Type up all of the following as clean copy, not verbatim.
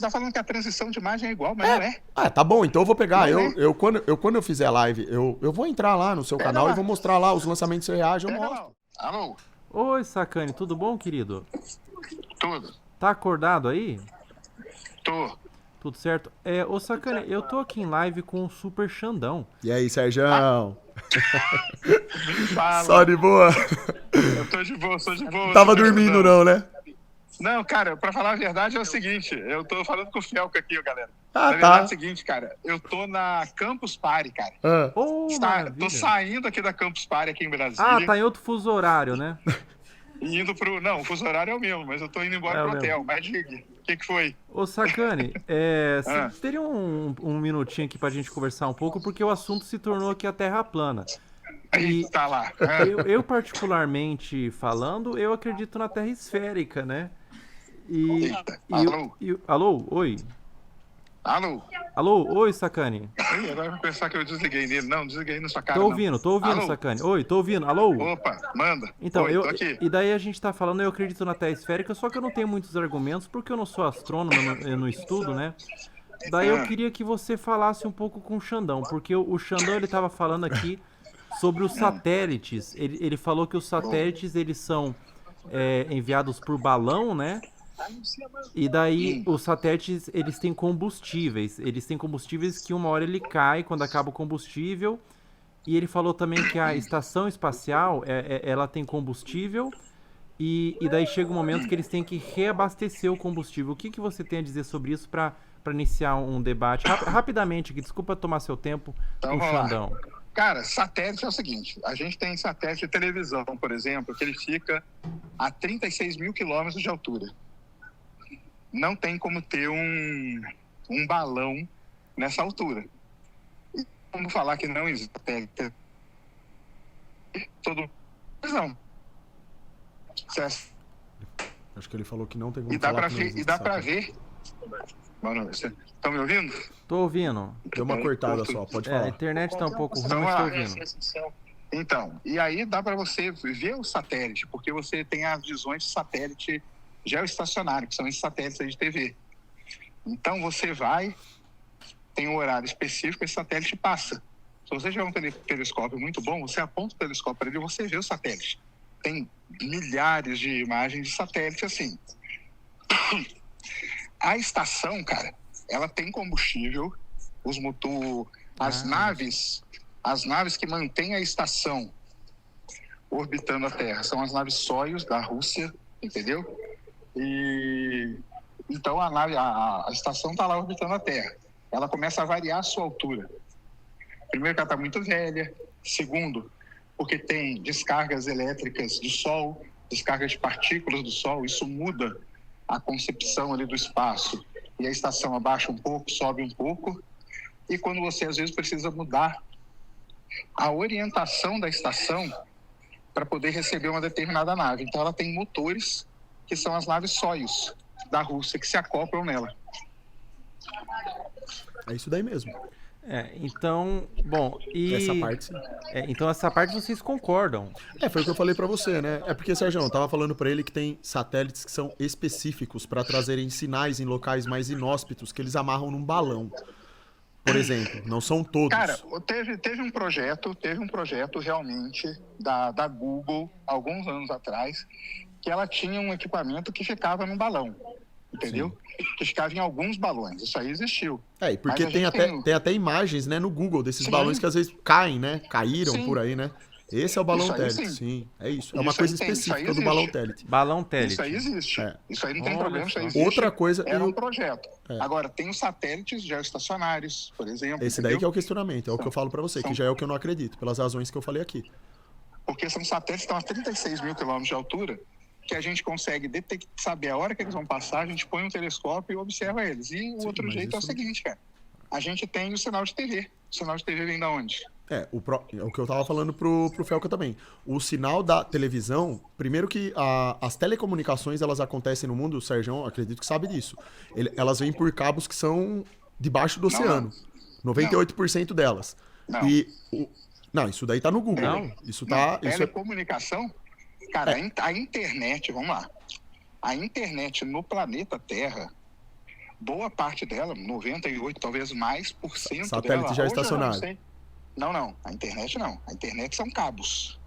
você tá falando que a transição de imagem é igual, mas não é. Ah, tá bom, então eu vou pegar. Não é. Quando eu fizer a live, eu vou entrar lá no seu Pega canal e vou lá. mostrar lá os lançamentos reais, eu Pega lá. mostro. Alô? Oi, Sacani, tudo bom, querido? Tudo. Tá acordado aí? Tô. Tudo certo? Ô Sacani, eu tô aqui em live com o Super Xandão. E aí, Serjão? Fala. Só de boa? Eu tô de boa, sou de boa. Tava dormindo não, né? Não, cara, pra falar a verdade é o seguinte, eu tô falando com o Felca aqui, ó, galera. Ah, Na verdade é tá. o seguinte, cara, eu tô na Campus Party, cara. Ah, Ô, maravilha. Tô saindo aqui da Campus Party aqui em Brasília. Ah, tá em outro fuso horário, né? E indo pro... Não, o fuso horário é o mesmo, mas eu tô indo embora pro o hotel. mesmo. Mas diga, o que foi? Ô Sacani, você teria um minutinho aqui pra gente conversar um pouco, porque o assunto se tornou aqui a Terra plana. Aí, tá lá. Eu particularmente falando, eu acredito na Terra esférica, né? Eita, alô? Alô? Oi? Alô? Alô? Oi, Sacani? Ih, agora eu vou pensar que eu desliguei nele. Não, desliguei na sua cara, Tô ouvindo, Alô? Sacani. Oi, tô ouvindo. Alô? Opa, manda. Então, Oi, tô aqui. e daí a gente tá falando, eu acredito na Terra esférica, só que eu não tenho muitos argumentos, porque eu não sou astrônomo, eu não estudo, né? Daí eu queria que você falasse um pouco com o Xandão, porque o Xandão, ele tava falando aqui sobre os satélites. Ele falou que os satélites, eles são enviados por balão, né? E daí os satélites, eles têm combustíveis. Eles têm combustíveis que uma hora ele cai quando acaba o combustível. E ele falou também que a estação espacial, ela tem combustível. E daí chega um momento que eles têm que reabastecer o combustível. O que você tem a dizer sobre isso para iniciar um debate? Rapidamente aqui, desculpa tomar seu tempo Então, com o vamos lá. Xandão. Cara, satélite é o seguinte, a gente tem satélite de televisão, por exemplo, que ele fica a 36 mil quilômetros de altura. Não tem como ter um balão nessa altura. E como falar que não existe satélite? Não. acho que ele falou que não tem como E dá falar pra que não ver, existe e dá pra satélite. ver. Mano, vocês estão me ouvindo? Tô ouvindo. Deu uma cortada só, pode A falar. internet tá um pouco ruim, Então, mas tô lá. ouvindo. Então, e aí dá para você ver o satélite, porque você tem as visões de satélite geoestacionário, que são esses satélites aí de TV. Então você vai, tem um horário específico, esse satélite passa. Se você tiver um telescópio muito bom, você aponta o telescópio para ele e você vê o satélite. Tem milhares de imagens de satélite assim. A estação, cara, ela tem combustível, as naves que mantêm a estação orbitando a Terra são as naves Soyuz da Rússia, entendeu? E então a estação está lá orbitando a Terra. Ela começa a variar a sua altura. Primeiro, que ela está muito velha. Segundo, porque tem descargas elétricas do Sol, descargas de partículas do Sol. Isso muda a concepção ali do espaço. E a estação abaixa um pouco, sobe um pouco. E quando você, às vezes, precisa mudar a orientação da estação para poder receber uma determinada nave. Então, ela tem motores, que são as naves Soyuz da Rússia, que se acoplam nela. É isso daí mesmo. Então, bom, Essa parte sim. Então essa parte vocês concordam. Foi o que eu falei pra você, né? É porque, Sérgio, eu tava falando pra ele que tem satélites que são específicos pra trazerem sinais em locais mais inóspitos que eles amarram num balão. Por exemplo, não são todos. Cara, teve um projeto realmente da Google, alguns anos atrás, que ela tinha um equipamento que ficava num balão, entendeu? Sim. Que ficava em alguns balões. Isso aí existiu. E porque tem até imagens, né, no Google desses balões que às vezes caem, né? Caíram por aí, né? Esse é o balão Telit, sim. É isso. É uma coisa específica do balão Telit. Balão Telit. Isso aí existe. Isso aí não tem problema, isso aí existe. Outra coisa... Era um projeto. Agora, tem os satélites geoestacionários, por exemplo. Esse daí que é o questionamento, é o que eu falo pra você, que já é o que eu não acredito, pelas razões que eu falei aqui. Porque são satélites que estão a 36 mil quilômetros de altura, que a gente consegue saber a hora que eles vão passar, a gente põe um telescópio e observa eles. E o outro jeito é o seguinte, cara. A gente tem o sinal de TV. O sinal de TV vem da onde? É o que eu tava falando pro Felca também. O sinal da televisão, primeiro que as telecomunicações, elas acontecem no mundo, o Sérgio, acredito que sabe disso. Elas vêm por cabos que são debaixo do oceano. 98% delas. Não. Não, isso daí tá no Google. Não. Isso tá... Telecomunicação? Cara, a internet, vamos lá. A internet no planeta Terra, boa parte dela, 98, talvez mais, por cento Satélite dela... já hoje eu estacionário. não sei. Não. A internet não. A internet são cabos.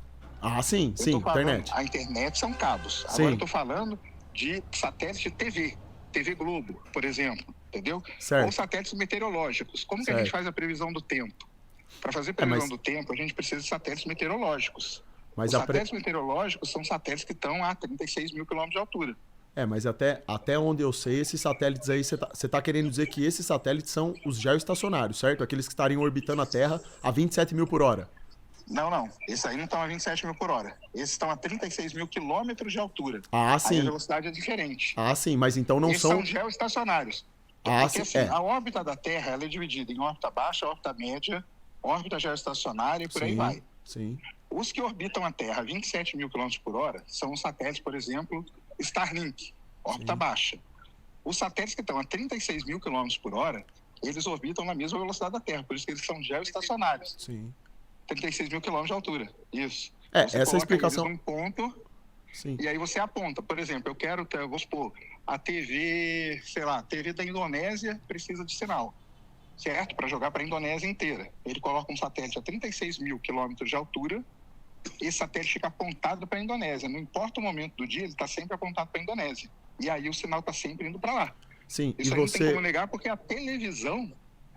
Ah, sim, Eu tô falando, internet. A internet são cabos. Sim. Agora eu tô falando de satélite TV. TV Globo, por exemplo. Entendeu? Certo. Ou satélites meteorológicos. Como que a Certo. gente faz a previsão do tempo? Para fazer mas- previsão do tempo, a gente precisa de satélites meteorológicos. Mas Os satélites meteorológicos são satélites que estão a 36 mil quilômetros de altura. mas até onde eu sei, esses satélites aí, você tá querendo dizer que esses satélites são os geoestacionários, certo? Aqueles que estariam orbitando a Terra a 27 mil por hora. Não. Esses aí não estão a 27 mil por hora. Esses estão a 36 mil quilômetros de altura. Ah, Aí a sim. velocidade é diferente. Ah, sim, mas então não Esses são... são geoestacionários. Ah, Porque sim, assim, é. a órbita da Terra ela é dividida em órbita baixa, órbita média, órbita geoestacionária e por aí Sim, vai. sim. Os que orbitam a Terra a 27 mil km por hora são os satélites, por exemplo, Starlink, órbita Sim. baixa. Os satélites que estão a 36 mil km por hora, eles orbitam na mesma velocidade da Terra, por isso que eles são geoestacionários. Sim. 36 mil km de altura, isso. Essa coloca explicação... eles num ponto Sim. e aí você aponta. Por exemplo, eu quero, vamos supor, a TV, sei lá, a TV da Indonésia precisa de sinal, certo? Para jogar para a Indonésia inteira. Ele coloca um satélite a 36 mil quilômetros de altura, esse satélite fica apontado para a Indonésia. Não importa o momento do dia, ele está sempre apontado para a Indonésia. E aí o sinal está sempre indo para lá. Sim, Isso e aí não tem você... como negar, porque a televisão,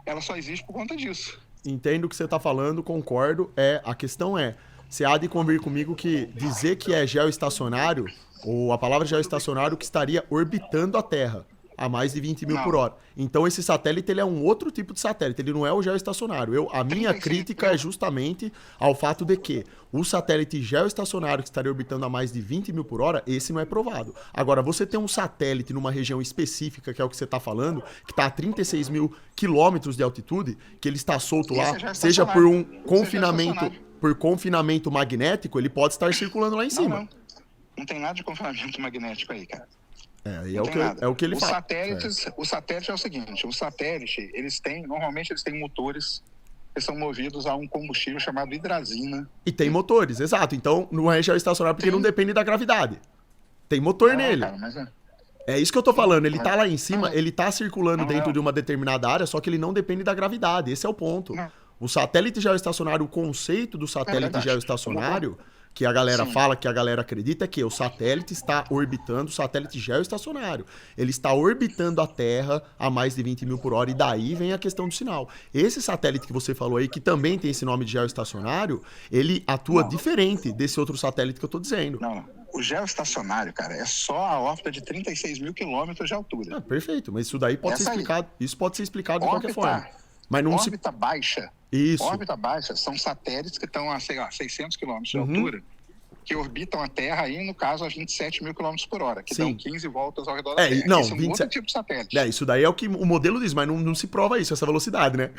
ela só existe por conta disso. Entendo o que você está falando, concordo. A questão é, você há de convir comigo que dizer que é geoestacionário, ou a palavra geoestacionário, que estaria orbitando a Terra a mais de 20 mil Não. por hora. Então esse satélite ele é um outro tipo de satélite, ele não é o geoestacionário. A minha 35 crítica é justamente ao fato de que o satélite geoestacionário que estaria orbitando a mais de 20 mil por hora, esse não é provado. Agora, você tem um satélite numa região específica, que é o que você está falando, que está a 36 mil quilômetros de altitude, que ele está solto Esse lá, é geoestacionário. seja por um Esse é confinamento, geoestacionário. por confinamento magnético, ele pode estar circulando lá em cima. Não tem nada de confinamento magnético aí, cara. É Não o tem que, nada. é o que ele Os fala. satélites, o satélite é o seguinte, o satélite, normalmente eles têm motores que são movidos a um combustível chamado hidrazina. E tem motores, exato. Então não é geoestacionário porque Tem. não depende da gravidade. Tem motor Não, nele. cara, mas É isso que eu tô falando. Ele tá lá em cima, Não. ele tá circulando Não, dentro não. de uma determinada área, só que ele não depende da gravidade. Esse é o ponto. Não. O satélite geoestacionário, o conceito do satélite verdade. geoestacionário, que a galera Sim. fala, que a galera acredita, é que o satélite está orbitando, o satélite geoestacionário. Ele está orbitando a Terra a mais de 20 mil por hora, e daí vem a questão do sinal. Esse satélite que você falou aí, que também tem esse nome de geoestacionário, ele atua Não. diferente desse outro satélite que eu tô dizendo. não. O geoestacionário, cara, é só a órbita de 36 mil quilômetros de altura. Ah, perfeito, mas isso daí pode ser Essa aí. explicado. Isso pode ser explicado de qualquer Órbita- forma. Mas não se. Órbita baixa. Isso. Órbita baixa são satélites que estão a, sei lá, 600 quilômetros de Uhum. altura, que orbitam a Terra aí, no caso, a 27 mil quilômetros por hora, que Sim. dão 15 voltas ao redor da É, Terra. não, Esse é um 27 outro tipo de satélite. Isso daí é o que o modelo diz, mas não se prova isso, essa velocidade, né?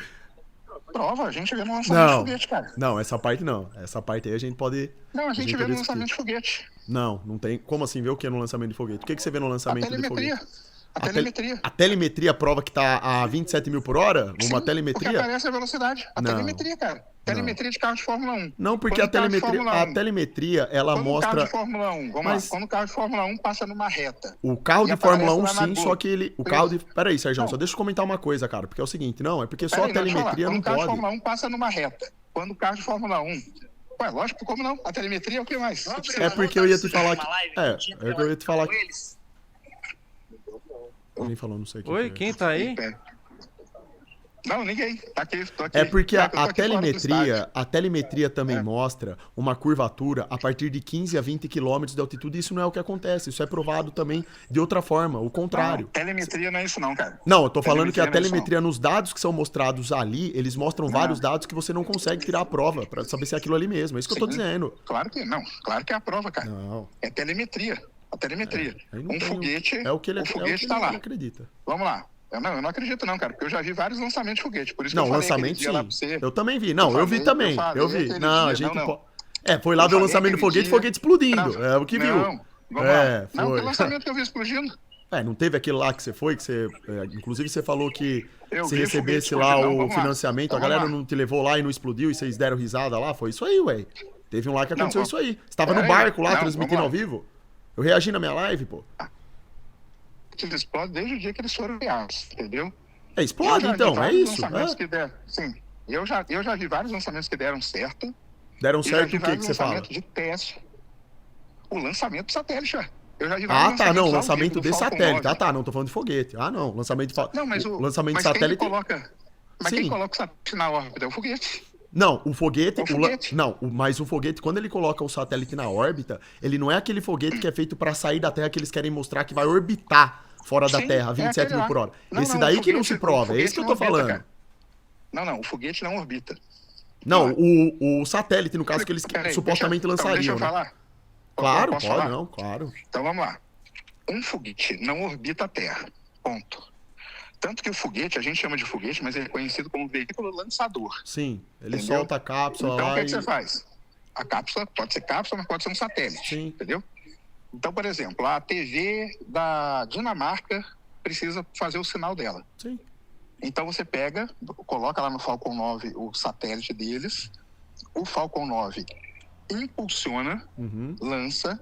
Prova, a gente vê no lançamento de Não, foguete, cara. não, essa parte não. Essa parte aí a gente pode. Não, a gente vê pode no discutir. lançamento de foguete. Não tem. Como assim ver o que no lançamento de foguete? O que você vê no A lançamento de telemetria. foguete? A telemetria. A telemetria prova que tá a 27 mil por hora? Uma Sim, Porque telemetria? aparece a velocidade. A Não. telemetria, cara. Telemetria de carro de Fórmula 1. Não, porque Quando o carro de Fórmula 1, a telemetria, ela quando o carro mostra. de Fórmula 1, vamos Mas- lá, quando o carro de Fórmula 1 passa numa reta. O carro E de aparece Fórmula 1, lá na sim, Globo. só que ele. O carro de. Peraí, Sérgio, Não. só deixa eu comentar uma coisa, cara. Porque é o seguinte, não, é porque só Peraí, a deixa eu falar. telemetria Quando não o carro de pode. Fórmula 1 passa numa reta. Quando o carro de Fórmula 1... Ué, lógico, como não? A telemetria é o que mais? Você precisa- É porque eu ia te falar que. É que eu ia te falar que. Eles. Alguém falou, não sei o que. Oi, foi. quem tá aí? Não, ninguém. Tá aqui, tô aqui. É porque Pior que eu tô a aqui fora do telemetria, estádio. a telemetria também É. mostra uma curvatura a partir de 15 a 20 quilômetros de altitude. Isso não é o que acontece. Isso é provado também de outra forma, o contrário. Não, telemetria não é isso não, cara. Não, eu tô falando que a Telemetria não é isso, telemetria, nos dados que são mostrados ali, eles mostram vários dados que você não consegue tirar a prova pra saber se é aquilo ali mesmo. É isso que eu tô Sim. dizendo. Claro que não. Claro que é a prova, cara. Não. É telemetria. A telemetria. Aí não Um tem- foguete. É o que ele, o foguete tá ele lá. acredita. Vamos lá. Eu não acredito não, cara, porque eu já vi vários lançamentos de foguete, por isso que Não, eu falei lançamento aquele dia lá sim. pra você. Eu também vi. Não, eu vi falei, também. eu falei Eu vi. aquele Não, dia, a gente. não. Foi lá Eu ver o falei lançamento do aquele foguete, dia foguete explodindo. pra- É o que viu. Não, vamos É, lá. Não, foi. que lançamento que eu vi explodindo. Não teve aquele lá que você foi, inclusive você falou que Eu se vi o recebesse foguete lá explodindo. Não, o vamos lá. financiamento, Então, a galera vamos lá. não te levou lá e não explodiu e vocês deram risada lá? Foi isso aí, ué. Teve um lá que Não, aconteceu ó, isso aí. Você tava no peraí, barco lá, não, transmitindo vamos ao lá. vivo? Eu reagi na minha live, pô. foguetes explodem desde o dia que eles foram criados, entendeu? Explode então, é isso. Sim, eu já vi vários lançamentos que deram certo. Deram certo o que você fala? Lançamento de teste. O lançamento do satélite, eu já vi vários lançamentos lançamento de satélite. Não, tô falando de foguete. Não, lançamento de Não, mas o lançamento de satélite. Quem coloca o satélite na órbita é o foguete. Não, o foguete. Mas o foguete, quando ele coloca o satélite na órbita, ele não é aquele foguete que é feito para sair da Terra que eles querem mostrar que vai orbitar fora da Terra, 27 mil por hora. Esse daí que não se prova, é isso que eu tô falando. Não, o foguete não orbita. Não, o satélite, no caso, que eles supostamente lançariam. Deixa eu falar. Claro, claro. Então vamos lá. Um foguete não orbita a Terra. Ponto. Tanto que o foguete, a gente chama de foguete, mas ele é conhecido como veículo lançador. Sim, ele solta a cápsula então, lá. Então o que você faz? A cápsula pode ser cápsula, mas pode ser um satélite. Sim. Entendeu? Então, por exemplo, a TV da Dinamarca precisa fazer o sinal dela. Sim. Então você pega, coloca lá no Falcon 9 o satélite deles, o Falcon 9 impulsiona, lança,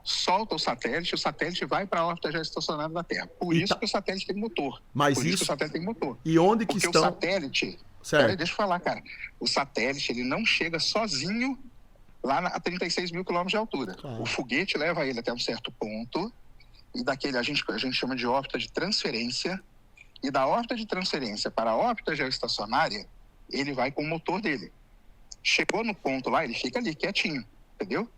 solta o satélite vai para a órbita geoestacionária da Terra. Por isso que o satélite tem motor. Mas isso que o satélite tem motor. E onde que Porque estão... o satélite... Peraí, deixa eu falar, cara. O satélite, ele não chega sozinho lá a 36 mil quilômetros de altura. Claro. O foguete leva ele até um certo ponto, e daquele a gente chama de órbita de transferência, e da órbita de transferência para a órbita geoestacionária, ele vai com o motor dele. Chegou no ponto lá, ele fica ali, quietinho, entendeu?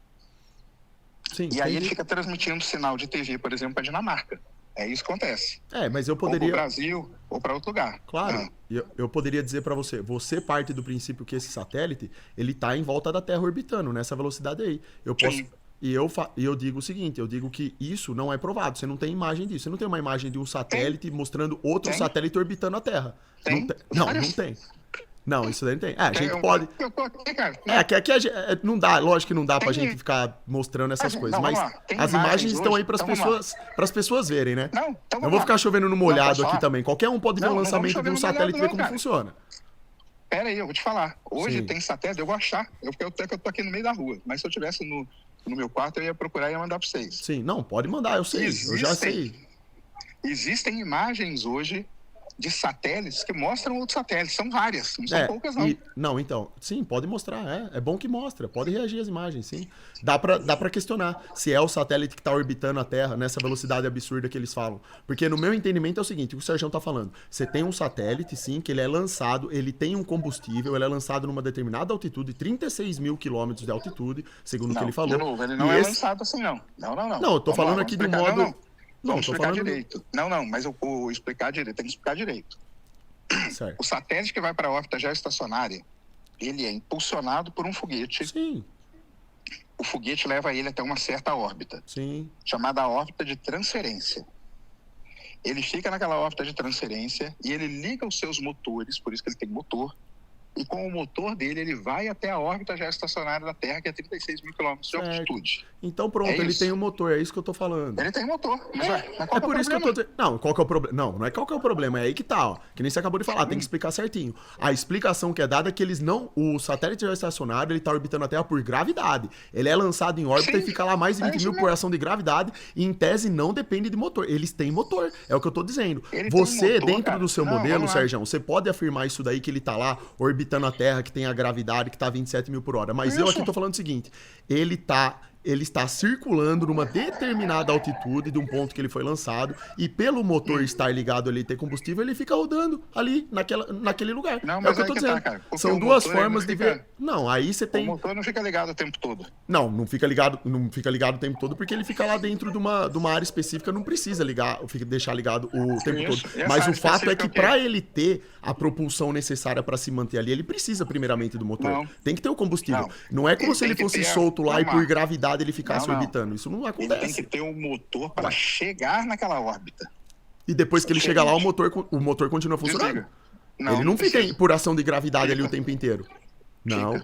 Sim, e aí ele fica transmitindo sinal de TV, por exemplo, para a Dinamarca. É isso que acontece. Mas eu poderia... Ou para o Brasil, ou para outro lugar. Claro. Eu poderia dizer para você parte do princípio que esse satélite, ele tá em volta da Terra orbitando, nessa velocidade aí. Eu posso... Sim. E eu digo o seguinte, eu digo que isso não é provado, você não tem imagem disso, você não tem uma imagem de um satélite mostrando outro satélite orbitando a Terra. Tem. Não tem. Não, isso daí não tem. A gente pode... Eu tô aqui, cara. Aqui não dá, lógico que não dá pra gente ficar mostrando essas coisas, mas as imagens estão aí pras pessoas verem, né? Eu vou ficar chovendo no molhado aqui também, qualquer um pode ver o lançamento de um satélite e ver como funciona. Pera aí, eu vou te falar. Hoje tem satélite, eu vou achar, eu tô aqui no meio da rua, mas se eu tivesse no meu quarto, eu ia procurar e ia mandar pra vocês. Sim, não, pode mandar, eu sei, eu já sei. Existem imagens hoje de satélites que mostram outros satélites, são várias, não são poucas não. Não, então, sim, pode mostrar, é bom que mostra, pode reagir às imagens, sim. Dá pra questionar se é o satélite que tá orbitando a Terra nessa velocidade absurda que eles falam. Porque no meu entendimento é o seguinte, o que o Sérgio tá falando, você tem um satélite, sim, que ele é lançado, ele tem um combustível, ele é lançado numa determinada altitude, 36 mil quilômetros de altitude, segundo o que ele falou. De novo, ele não é lançado assim, não. Não, eu tô falando aqui de um modo... Vamos explicar direito. Mas eu vou explicar direito, tem que explicar direito. Certo. O satélite que vai para a órbita geoestacionária, ele é impulsionado por um foguete. Sim. O foguete leva ele até uma certa órbita. Sim. Chamada órbita de transferência. Ele fica naquela órbita de transferência e ele liga os seus motores, por isso que ele tem motor, e com o motor dele ele vai até a órbita geoestacionária da Terra, que é 36 mil quilômetros de altitude. Então pronto, ele tem um motor, é isso que eu tô falando. Ele tem motor, mas é por isso que eu tô dizendo... Não, qual que é o problema? Não é qual que é o problema, é aí que tá, ó. Que nem você acabou de falar, tem que explicar certinho. A explicação que é dada é que eles não... O satélite geoestacionário, ele tá orbitando a Terra por gravidade. Ele é lançado em órbita e fica lá mais de 20 mil por ação de gravidade e em tese não depende de motor. Eles têm motor, é o que eu tô dizendo. Você, dentro do seu modelo, Sérgio, você pode afirmar isso daí que ele tá lá orbitando a Terra, que tem a gravidade, que tá 27 mil por hora. Mas eu aqui tô falando o seguinte, ele está circulando numa determinada altitude de um ponto que ele foi lançado e pelo motor estar ligado ali e ter combustível, ele fica rodando ali naquele lugar. Não, é o que eu tô dizendo. São duas formas de ver. Não, aí você tem... O motor não fica ligado o tempo todo. Não fica ligado o tempo todo porque ele fica lá dentro de uma área específica, não precisa deixar ligado o tempo todo. Mas o fato é que para ele ter a propulsão necessária para se manter ali, ele precisa primeiramente do motor. Tem que ter o combustível. Não é como se ele fosse solto lá e por gravidade ele ficasse orbitando. Isso não acontece. Ele tem que ter um motor para chegar naquela órbita. E depois que ele chega lá, o motor continua funcionando. Ele não fica por ação de gravidade ali o tempo inteiro. Não.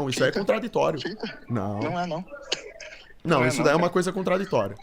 Isso é contraditório. Não é, não. Não, isso daí é uma coisa contraditória.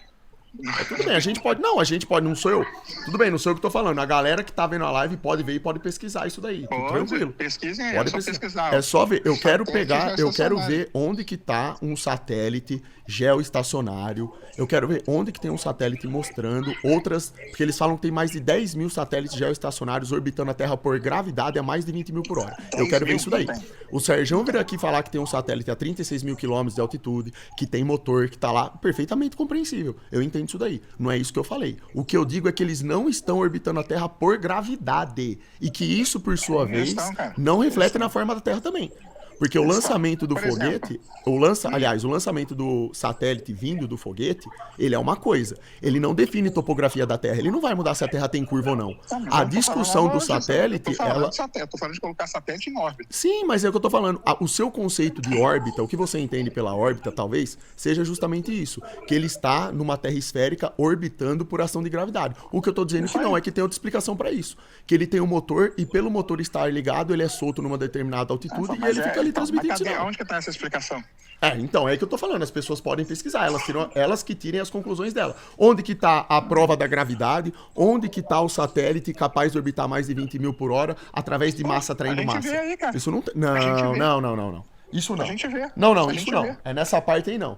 Tudo bem, a gente pode. Não, a gente pode, não sou eu. Tudo bem, não sou eu que tô falando. A galera que tá vendo a live pode ver e pode pesquisar isso daí. Tudo tranquilo. Pesquisem aí, Pode é só pesquisar. É só ver. Eu quero Satélite pegar, eu quero geoestacionário. ver onde que tá um satélite geoestacionário. Eu quero ver onde que tem um satélite mostrando outras. Porque eles falam que tem mais de 10 mil satélites geoestacionários orbitando a Terra por gravidade a mais de 20 mil por hora. Eu quero ver 10 isso mil? daí. Não tem. O Sérgio vir aqui falar que tem um satélite a 36 mil quilômetros de altitude, que tem motor, que tá lá, perfeitamente compreensível. Eu entendo isso daí. Não é isso que eu falei. O que eu digo é que eles não estão orbitando a Terra por gravidade. E que isso, por sua Eles vez, estão, cara. não reflete na forma da Terra também. Porque o lançamento do Por exemplo. foguete, aliás, o lançamento do satélite vindo do foguete, ele é uma coisa. Ele não define topografia da Terra. Ele não vai mudar se a Terra tem curva ou não. A discussão do satélite, ela... Eu tô falando de colocar satélite em órbita. Sim, mas é o que eu tô falando. O seu conceito de órbita, o que você entende pela órbita, talvez, seja justamente isso. Que ele está numa Terra esférica orbitando por ação de gravidade. O que eu tô dizendo que não, é que tem outra explicação para isso. Que ele tem um motor e pelo motor estar ligado, ele é solto numa determinada altitude e ele fica ali transmitindo sinal. Onde que tá essa explicação? Então, é que eu tô falando, as pessoas podem pesquisar, elas que tirem as conclusões dela. Onde que tá a prova da gravidade, onde que tá o satélite capaz de orbitar mais de 20 mil por hora através de massa atraindo a gente massa. vê aí, cara. Isso não tem. A gente vê. Não. Isso não. A gente vê. Não, A isso gente não. vê. É nessa parte aí não.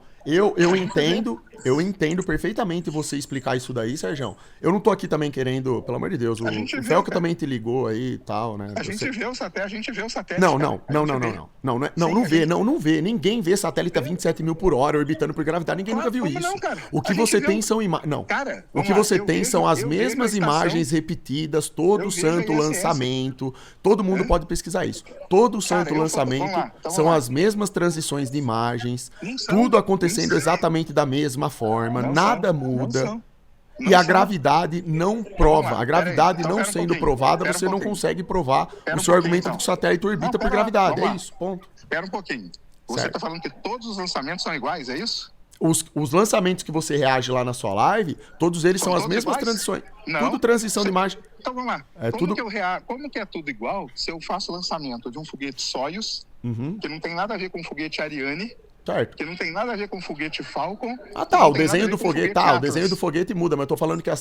Eu entendo perfeitamente você explicar isso daí, Sérgio. Eu não tô aqui também querendo, pelo amor de Deus, o gente vê, Felca cara. também te ligou aí e tal, né? A gente vê o satélite. Não, cara. não, A não, gente não, vê. não, não, não, Sim, não a vê, gente- não vê. Ninguém vê satélite a 27 mil por hora orbitando por gravidade. Ninguém Claro, nunca viu como isso. não, cara? O que A gente você vê tem um- são imagens. Não. Cara, O que vamos lá, você eu tem vejo- são as eu vejo a mesmas estação- imagens repetidas, todo Eu vejo a santo ISS. lançamento. Todo mundo pode pesquisar isso. Todo santo eu vou- lançamento vamos lá, então são vamos lá. as mesmas transições de imagens. Não são, Tudo acontecendo não são. exatamente da mesma forma. Não Nada são, muda. não são. E Não a são. gravidade não Vamos prova. lá, A gravidade pera aí, então não pera um sendo pouquinho, provada, pera um você não pouquinho. consegue provar Pera o um seu pouquinho, argumento então. de que o satélite orbita Não, por pera lá, gravidade. vamos É lá. isso, ponto. Espera um pouquinho. Você Certo. tá falando que todos os lançamentos são iguais, é isso? Os lançamentos que você reage lá na sua live, todos eles São são as todos mesmas iguais? transições. Não. Tudo transição de Você- imagem. Então vamos lá. É como, tudo- como que é tudo igual se eu faço o lançamento de um foguete Soyuz, Uhum, que não tem nada a ver com o foguete Ariane, certo. que não tem nada a ver com o foguete Falcon? Ah, que tá, não o tem nada desenho a ver do com o foguete, tá, o Atlas? desenho do foguete muda, mas eu tô falando que eu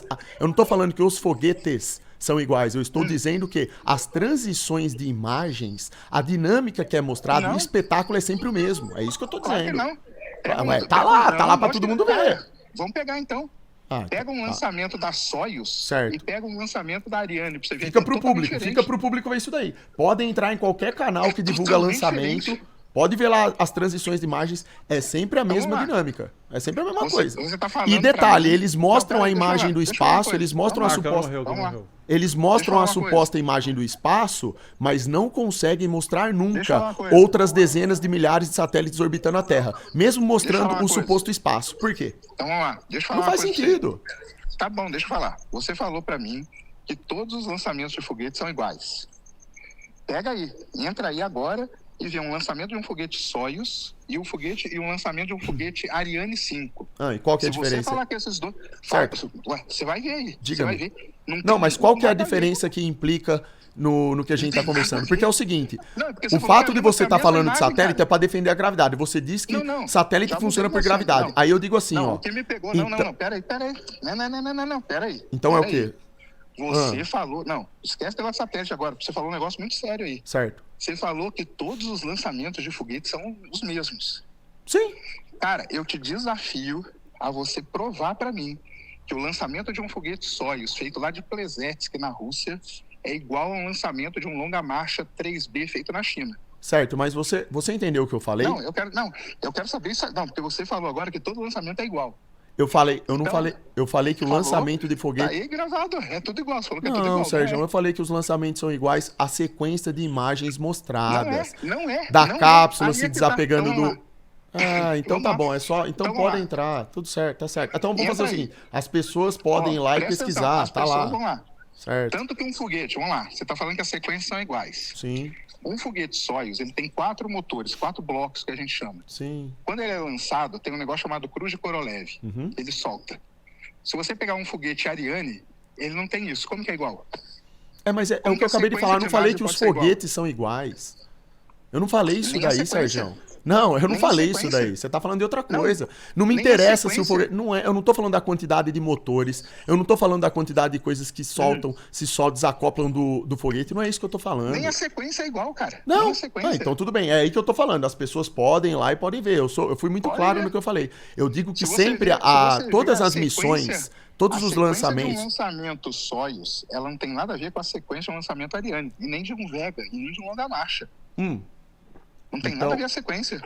não tô falando que os foguetes são iguais, eu estou dizendo que as transições de imagens, a dinâmica que é mostrada, Não. o espetáculo é sempre o mesmo. É isso que eu tô Claro que dizendo. não. Ué, tá lá pra todo mundo ver. Vamos pegar então. Ah, Pega um tá. lançamento da Soyuz Certo. e pega um lançamento da Ariane pra você ver Fica que é pro totalmente público, diferente. fica pro público ver isso daí. Podem entrar em qualquer canal que divulga totalmente lançamento. diferente. Pode ver lá as transições de imagens, é sempre a mesma lá. dinâmica. É sempre a mesma Você- coisa. você tá falando E detalhe, pra mim- eles mostram Não, a pera, deixa eu imagem falar, do deixa eu falar uma espaço, coisa. eles mostram a Vamos lá, suposta. Morreu, Vamos lá. morreu. Eles mostram a Deixa eu falar uma suposta imagem do espaço, mas não conseguem mostrar Deixa eu falar nunca uma coisa. outras dezenas de milhares de satélites orbitando a Terra, mesmo Deixa eu mostrando falar uma o coisa. suposto espaço. Por quê? Então vamos lá. Deixa eu falar Não uma faz coisa pra sentido. você. Tá bom, deixa eu falar. Você falou pra mim que todos os lançamentos de foguete são iguais. Pega aí, entra aí agora e vê um lançamento de um foguete Soyuz e um lançamento de um foguete Ariane 5. Ah, e qual que é a Se você diferença? falar que esses dois... Certo. Ué, você vai ver aí. Diga-me. Você vai ver. Não, tem mas qual que é a nada ver. diferença que implica no que a gente tá conversando? Porque é o seguinte, Não, é porque você o falou fato que de é você estar a mesma falando de imagem, satélite cara. é para defender a gravidade. Você diz que Não, satélite já funciona mudei por de assunto, gravidade. não. Aí eu digo assim, Não, ó. o que me pegou... Então- Não, peraí. Não, peraí. Então é o Peraí. quê? Você falou... Não, esquece o negócio de satélite agora. Você falou um negócio muito sério aí. Certo. Você falou que todos os lançamentos de foguete são os mesmos. Sim. Cara, eu te desafio a você provar pra mim que o lançamento de um foguete Soyuz feito lá de Plesetsk, na Rússia, é igual a um lançamento de um longa-marcha 3B feito na China. Certo, mas você entendeu o que eu falei? Não, eu quero saber isso. Não, porque você falou agora que todo lançamento é igual. Eu não Então, falei. Eu falei que o falou, lançamento de Tá foguete. aí gravado, é tudo igual. Você falou que é tudo Não, igual. Sérgio, não eu falei que os lançamentos são iguais à sequência de imagens mostradas. Não é. Da não cápsula Aí se é que desapegando tá. Então, vamos do. lá. Ah, então Vamos tá lá. bom, é só. Então Então, pode vamos lá. entrar, tudo certo, tá certo. Então vamos Entra fazer o aí. seguinte: as pessoas podem ir lá e presta pesquisar, atenção, as tá pessoas lá. vão lá. Certo. Tanto que um foguete, vamos lá, você tá falando que as sequências são iguais. Sim, Um foguete Soyuz, ele tem 4 motores, 4 blocos que a gente chama. sim. Quando ele é lançado, tem um negócio chamado Cruz de Korolev. Uhum. Ele solta. Se você pegar um foguete Ariane, ele não tem isso. Como que é igual? Mas é Como o que eu que a acabei de sequência falar. Eu de não falei imagem que os pode ser igual? foguetes são iguais. Eu não falei isso Nem a daí, sequência. Sérgio. Não, eu não Nem falei isso sequência. daí. Você tá falando de outra Não, coisa. Não me nem a interessa se o sequência. foguete. Não é, eu não tô falando da quantidade de motores. Eu não tô falando da quantidade de coisas que soltam, se só desacoplam do foguete. Não é isso que eu tô falando. Nem a sequência é igual, cara. Não, Nem a sequência. então tudo bem. É aí que eu tô falando. As pessoas podem ir lá e podem ver. Eu fui muito Pode claro ver. no que eu falei. Eu digo que Se você sempre ver- se você todas ver a as missões, sequência- todos a os sequência lançamentos. de um lançamento Soyuz, ela não tem nada a ver com a sequência de um lançamento Ariane, e nem de um Vega, e nem de um longa marcha. Hum, Não tem Então- nada a ver a sequência.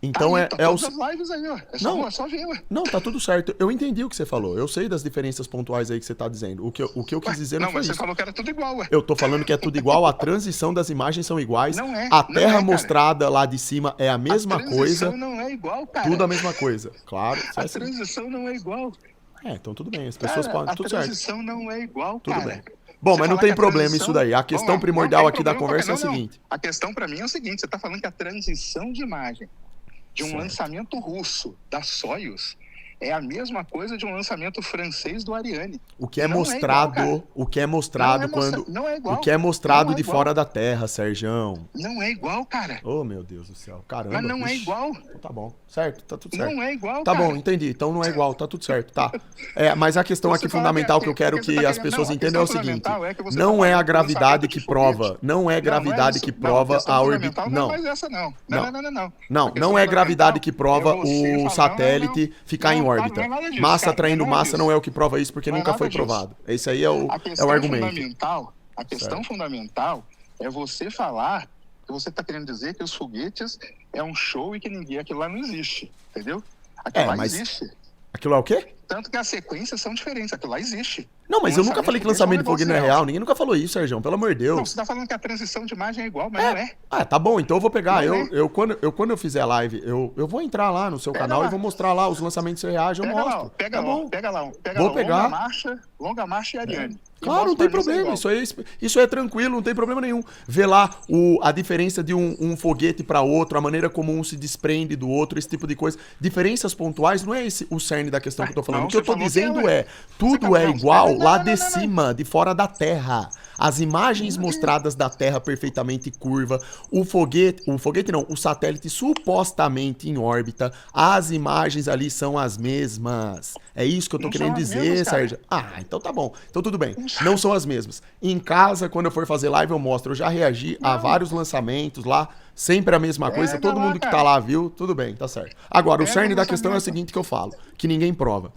então Aí, é, tá é o. todas as lives aí, ó. Não. É só ver, ué. Não, tá tudo certo. Eu entendi o que você falou. Eu sei das diferenças pontuais aí que você tá dizendo. O que eu quis dizer não Não, foi mas você isso. falou que era tudo igual, ué. Eu tô falando que é tudo igual, a transição das imagens são iguais. Não é, A não terra é, cara. mostrada lá de cima é a mesma A transição coisa. não é igual, cara. Tudo a mesma coisa. Claro. isso é A assim. transição não é igual. Então tudo bem. As pessoas Cara, podem. a Tudo certo. transição não é igual, Tudo cara. bem. Bom, Você mas não falar tem que a problema transição- isso daí. A Vamos questão lá, primordial não aqui tem da problema, conversa é o não. seguinte. A questão pra mim é o seguinte, você tá falando que a transição de imagem de um Certo. lançamento russo da Soyuz é a mesma coisa de um lançamento francês do Ariane. O que é Não é mostrado, igual, cara. o que é mostrado quando. Não é igual. O que é mostrado Não é de igual. fora da Terra, Serjão. Não é igual, cara. Oh, meu Deus do céu. Caramba. Mas não é ixi. igual. Então tá bom. Certo, tá tudo certo. Não é igual, Tá cara. bom, entendi. Então não é igual, tá tudo certo, tá. Mas a questão Você aqui fala fundamental que- que eu quero porque você que tá as querendo- pessoas não, a entendam é o questão seguinte: fundamental é que você não tá é a falando do gravidade lançamento que de prova, foguete. não é a gravidade isso. que Não, prova questão a fundamental órbita. Não é mais essa, não. Não. Não, questão não é a gravidade que prova fundamental é você o falar, satélite ficar em não, órbita. não é nada disso, Massa cara, atraindo não é nada massa não disso. é o que prova isso, porque Não é nunca nada foi disso. provado. Esse aí é o A questão argumento. a questão fundamental é você falar que você está querendo dizer que os foguetes é um show e que aquilo lá não existe, entendeu? Aquilo lá mas- existe. Aquilo é o quê? Tanto que as sequências são diferentes, aquilo lá existe. Não, mas O eu nunca falei que lançamento de foguete não é negócio real. Ninguém nunca falou isso, Sérgio. Pelo amor de Deus. Não, você está falando que a transição de imagem é igual, mas não é. Tá bom, então eu vou pegar. Não é. Quando eu fizer a live, eu vou entrar lá no seu Pega canal lá. e vou mostrar lá os lançamentos reais, eu Pega lá, mostro. ó, pega Tá lá, bom. pega lá, pega Vou lá, pegar. Longa Marcha e Ariane. E Claro, não mostra tem pra mim se é problema. igual. Isso é tranquilo, não tem problema nenhum. Ver lá a diferença de um foguete para outro, a maneira como um se desprende do outro, esse tipo de coisa. Diferenças pontuais não é esse o cerne da questão que eu tô falando. Não, O que eu você tô falou que dizendo é, é, tudo falou- é não, igual não, lá não, de não, não. cima, de fora da Terra. As imagens mostradas da Terra perfeitamente curva, o foguete não, o satélite supostamente em órbita, as imagens ali são as mesmas. É isso que eu tô Não querendo são as dizer, mesmas, cara. Sérgio. Então tá bom. Então tudo bem. Não são as mesmas. Em casa, quando eu for fazer live, eu mostro. Eu já reagi a vários lançamentos lá. Sempre a mesma coisa. Pega Todo lá, mundo que tá cara. lá viu. Tudo bem, tá certo. Agora, o Pega cerne o da questão é o lançamento. seguinte que eu falo. Que ninguém prova.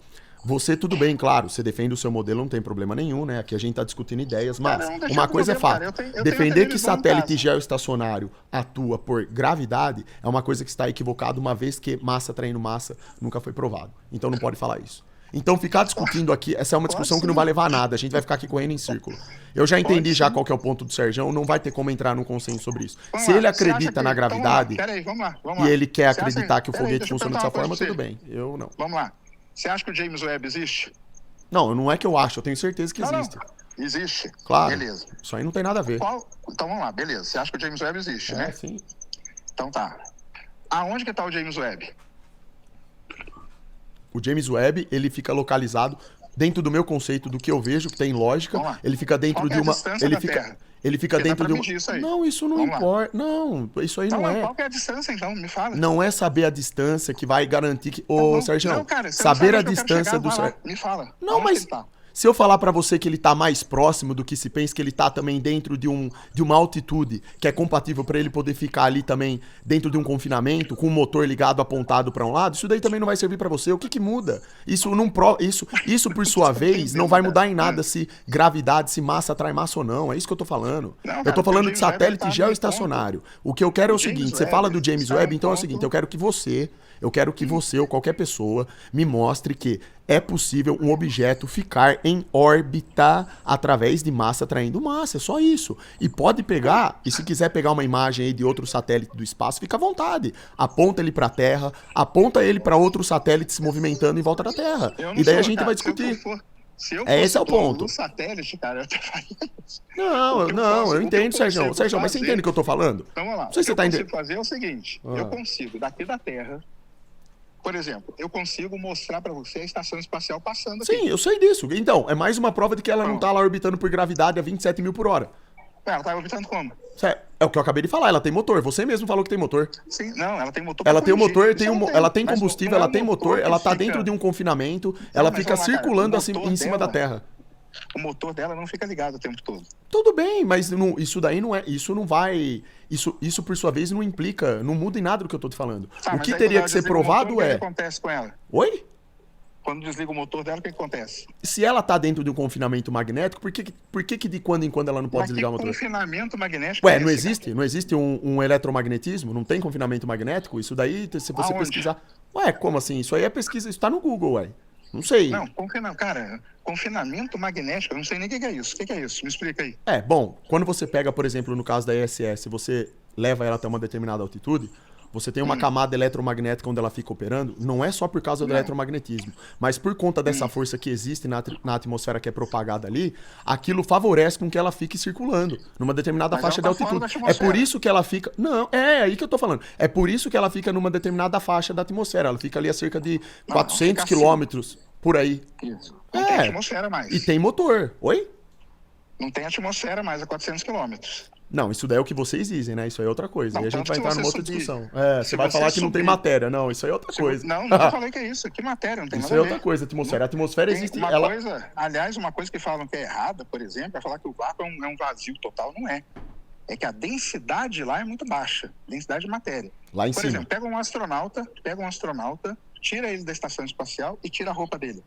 Você, tudo bem, claro, você defende o seu modelo, não tem problema nenhum, né? Aqui a gente tá discutindo ideias, mas Cara, não, deixa uma eu coisa é modelo, fato. cara. Eu tenho Defender que televisão em satélite casa. geoestacionário atua por gravidade é uma coisa que está equivocada, uma vez que massa traindo massa nunca foi provado. Então não pode falar isso. Então ficar discutindo aqui, essa é uma discussão que não vai levar a nada, a gente vai ficar aqui correndo em círculo. Eu já entendi já qual que é o ponto do Serjão, não vai ter como entrar num consenso sobre isso. Vamos Se lá, ele você acha acredita que- na então, gravidade Peraí, vamos lá. e ele quer Você acha- acreditar que o peraí, foguete deixa eu funciona perguntar dessa uma forma, coisa tudo pra bem. Eu não. Vamos lá. Você acha que o James Webb existe? Não, não é que eu acho, eu tenho certeza que existe. Não. Existe. Claro. Beleza. Isso aí não tem nada a ver. Então vamos lá, beleza. Você acha que o James Webb existe, né? Sim. Então tá. Aonde que tá o James Webb? O James Webb, ele fica localizado dentro do meu conceito do que eu vejo, que tem lógica, Vamos lá. ele fica dentro Qual que de é a uma. distância Ele da fica. Terra? Ele fica Porque dá dentro pra de uma. medir isso aí. Não, isso não Vamos lá. importa. Não, isso aí não é. Qual que é a distância, então? Me fala. Não é saber a distância que vai garantir que. Tá Ô, bom. Sérgio, Não, cara, você não saber sabe a onde eu quero distância chegar, do. vai lá, me fala. Não, Aonde mas. que ele tá? Se eu falar pra você que ele tá mais próximo do que se pensa, que ele tá também dentro de uma altitude que é compatível pra ele poder ficar ali também dentro de um confinamento, com o motor ligado apontado pra um lado, isso daí também não vai servir pra você. O que que muda? Isso não isso por sua vez não vai mudar em nada se gravidade, se massa atrai massa ou não. É isso que eu tô falando. Não, Eu cara, tô falando o de James Webb satélite tá no geoestacionário. O que eu quero é o James seguinte, você Webb fala do James está Webb, no então é o ponto- seguinte, eu quero que você ou qualquer pessoa me mostre que é possível um objeto ficar em órbita através de massa atraindo massa, é só isso. E pode pegar, e se quiser pegar uma imagem aí de outro satélite do espaço, fica à vontade. Aponta ele pra Terra, aponta ele pra outro satélite se movimentando em volta da Terra. Eu não E daí sou, a gente cara. vai discutir. Se eu Esse é o fosse ponto. do satélite, cara, eu até faria isso. Não, O que eu não, posso- eu o que entendo, eu Sérgio. consigo Sérgio, mas você fazer- entende o que eu tô falando? Então vamos lá. Não sei O se que você tá eu consigo fazer é o seguinte: Ah. eu consigo, daqui da Terra, por exemplo, eu consigo mostrar pra você a estação espacial passando aqui. Sim, eu sei disso. Então, é mais uma prova de que ela não tá lá orbitando por gravidade a 27 mil por hora. Ela tá orbitando como? É o que eu acabei de falar, ela tem motor. Você mesmo falou que tem motor. Sim, não, ela tem motor pra Ela tem o corrigir. motor, Isso ela tem mas combustível, não é ela tem motor, que ela tá fica- dentro de um confinamento, ela mas fica vamos lá, cara, circulando o assim, motor em cima da dela- terra. O motor dela não fica ligado o tempo todo. Tudo bem, mas isso daí não é. Isso não vai. Isso, por sua vez, não implica, não muda em nada do que eu tô te falando. Tá, O mas que aí teria quando que ser ela desliga o provado motor, o que é. acontece com ela? Oi? Quando desliga o motor dela, o que acontece? Se ela tá dentro de um confinamento magnético, por que de quando em quando ela não pode Mas que desligar o motor? confinamento magnético Ué, é não esse, cara? existe? Não existe um eletromagnetismo? Não tem confinamento magnético? Isso daí, se você Aonde? pesquisar. Ué, como assim? Isso aí é pesquisa, isso tá no Google, ué. Não sei. Não, cara, confinamento magnético, eu não sei nem o que é isso. O que é isso? Me explica aí. É, bom, quando você pega, por exemplo, no caso da ISS, você leva ela até uma determinada altitude, você tem uma camada eletromagnética onde ela fica operando, não é só por causa do eletromagnetismo, mas por conta dessa força que existe na atmosfera que é propagada ali, aquilo favorece com que ela fique circulando numa determinada Mas faixa de ela tá fora altitude. da É por atmosfera. isso que ela fica. Não, é aí que eu tô falando. É por isso que ela fica numa determinada faixa da atmosfera. Ela fica ali a cerca de Não, 400 fica assim. quilômetros por aí. Isso. Não tem É. atmosfera mais. E tem motor. Oi? Não tem atmosfera mais a 400 quilômetros. Não, isso daí é o que vocês dizem, né? Isso aí é outra coisa. Não, Aí a gente tanto vai se entrar você numa outra subir. discussão. É, Se você vai você falar que não tem subir. matéria. Não, isso aí é outra coisa. Não, nunca falei que é isso. Que matéria, não tem Isso nada é a ver. outra coisa, atmosfera. A atmosfera Tem existe. uma Ela... coisa, aliás, uma coisa que falam que é errada, por exemplo, é falar que o vácuo é um vazio total. Não é. É que a densidade lá é muito baixa. Densidade de matéria. Lá em Por cima. exemplo, pega um astronauta, tira ele da estação espacial e tira a roupa dele.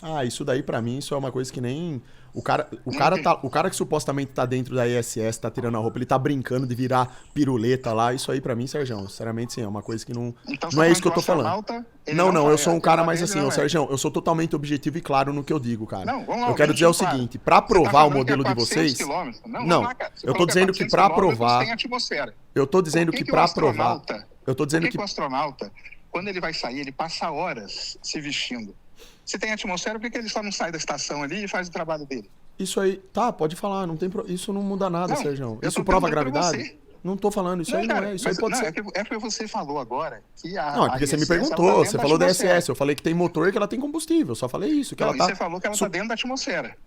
Ah, isso daí pra mim, isso é uma coisa que nem... O cara que supostamente tá dentro da ISS, tá tirando a roupa, ele tá brincando de virar piruleta lá. Isso aí pra mim, Sérgio, sinceramente, sim, é uma coisa que não... Então, não é isso que eu tô o falando. astronauta, ele Não, eu faz- sou um cara a mais dele assim, não ô é. Sérgio, eu sou totalmente objetivo e claro no que eu digo, cara. Não, vamos lá, Eu quero dizer o claro. seguinte, pra Você tá provar o falando que modelo é de 400 vocês... quilômetros. Não, Não, vamos lá, cara. Você eu tô falou dizendo que 400 pra quilômetros provar... Tem atmosfera. Eu tô dizendo que o pra provar... astronauta- Eu tô dizendo Por que... que o astronauta, quando ele vai sair, ele passa horas se vestindo? Se tem atmosfera, por que ele só não sai da estação ali e faz o trabalho dele? Isso aí, tá, pode falar, não tem isso não muda nada, Não, Sérgio. eu Isso tô prova a perguntando pra gravidade? você. Não tô falando, isso aí não cara, é, isso aí mas- pode não, ser. É porque você falou agora que a Não, é porque você me ISS, ela perguntou, tá dentro você da falou da atmosfera. SS, eu falei que tem motor e que ela tem combustível, eu só falei isso, que Não, ela e tá... você falou que ela tá dentro da atmosfera.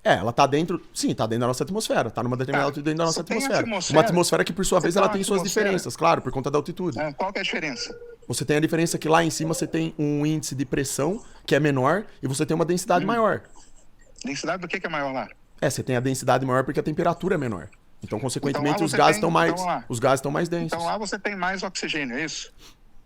É, ela tá dentro, sim, tá dentro da nossa atmosfera, tá numa determinada Tá, altitude dentro da nossa você tem atmosfera. atmosfera, Uma atmosfera que, por sua você vez, tem ela uma tem suas atmosfera. diferenças, claro, por conta da altitude. Ah, qual que é a diferença? Você tem a diferença que lá em cima você tem um índice de pressão que é menor e você tem uma densidade maior. Densidade do que é maior lá? É, você tem a densidade maior porque a temperatura é menor. Então, consequentemente, Então, lá os você gases tem- estão mais, então, lá. os gases estão mais densos. Então lá você tem mais oxigênio, é isso?